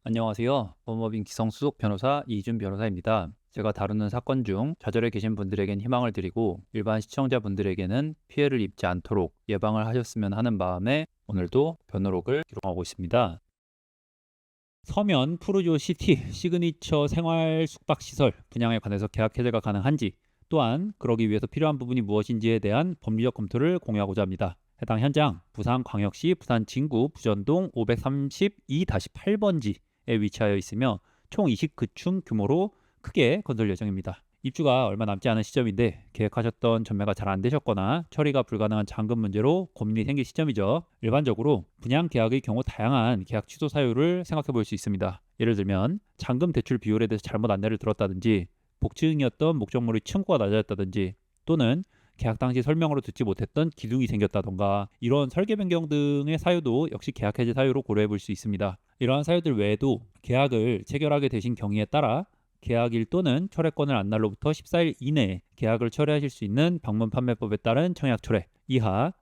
안녕하세요. 법무법인 기성수석 변호사 이준 변호사입니다. 제가 다루는 사건 중 좌절해 계신 분들에겐 희망을 드리고 일반 시청자분들에게는 피해를 입지 않도록 예방을 하셨으면 하는 마음에 오늘도 변호록을 기록하고 있습니다. 서면 푸르조 시티 시그니처 생활 숙박시설 분양에 관해서 계약 해제가 가능한지, 또한 그러기 위해서 필요한 부분이 무엇인지에 대한 법리적 검토를 공유하고자 합니다. 해당 현장 부산광역시 부산 진구 부전동 532-8번지에 위치하여 있으며 총 29층 규모로 크게 건설 예정입니다. 입주가 얼마 남지 않은 시점인데 계획하셨던 전매가 잘 안 되셨거나 처리가 불가능한 잔금 문제로 고민이 생길 시점이죠. 일반적으로 분양 계약의 경우 다양한 계약 취소 사유를 생각해 볼 수 있습니다. 예를 들면 잔금 대출 비율에 대해서 잘못 안내를 들었다든지, 복층이었던 목적물의 층고가 낮아졌다든지, 또는 계약 당시 설명으로 듣지 못했던 기둥이 생겼다던가, 이런 설계 변경 등의 사유도 역시 계약 해제 사유로 고려해 볼 수 있습니다. 이러한 사유들 외에도 계약을 체결하게 되신 경위에 따라 계약일 또는 철회권을 안 날로부터 14일 이내에 계약을 철회하실 수 있는 방문판매법에 따른 청약 철회 이하,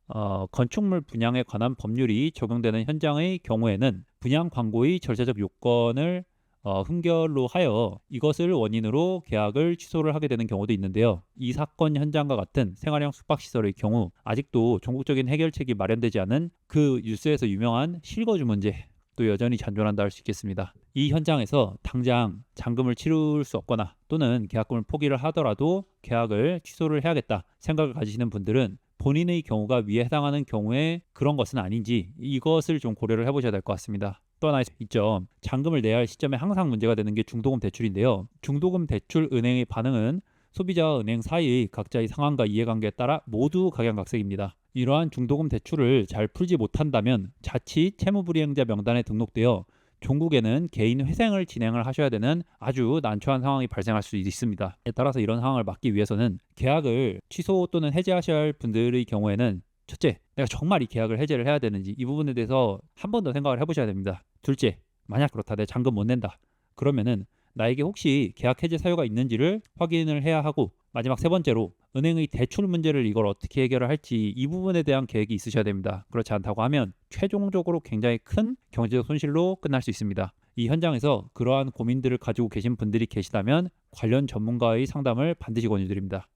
건축물 분양에 관한 법률이 적용되는 현장의 경우에는 분양 광고의 절차적 요건을 흠결로 하여 이것을 원인으로 계약을 취소를 하게 되는 경우도 있는데요. 이 사건 현장과 같은 생활형 숙박시설의 경우 아직도 종국적인 해결책이 마련되지 않은 그 뉴스에서 유명한 실거주 문제, 또 여전히 잔존한다 할 수 있겠습니다. 이 현장에서 당장 잔금을 치를 수 없거나 또는 계약금을 포기를 하더라도 계약을 취소를 해야겠다 생각을 가지시는 분들은 본인의 경우가 위에 해당하는 경우에 그런 것은 아닌지 이것을 좀 고려를 해보셔야 될 것 같습니다. 또 하나 있죠. 잔금을 내야 할 시점에 항상 문제가 되는 게 중도금 대출인데요. 중도금 대출 은행의 반응은 소비자와 은행 사이의 각자의 상황과 이해관계에 따라 모두 각양각색입니다. 이러한 중도금 대출을 잘 풀지 못한다면 자칫 채무불이행자 명단에 등록되어 종국에는 개인 회생을 진행을 하셔야 되는 아주 난처한 상황이 발생할 수 있습니다. 따라서 이런 상황을 막기 위해서는 계약을 취소 또는 해지하셔야 할 분들의 경우에는, 첫째, 내가 정말 이 계약을 해제를 해야 되는지 이 부분에 대해서 한 번 더 생각을 해보셔야 됩니다. 둘째, 만약 그렇다, 내 잔금 못 낸다, 그러면은 나에게 혹시 계약 해제 사유가 있는지를 확인을 해야 하고, 마지막 세 번째로 은행의 대출 문제를 이걸 어떻게 해결을 할지 이 부분에 대한 계획이 있으셔야 됩니다. 그렇지 않다고 하면 최종적으로 굉장히 큰 경제적 손실로 끝날 수 있습니다. 이 현장에서 그러한 고민들을 가지고 계신 분들이 계시다면 관련 전문가의 상담을 반드시 권유드립니다.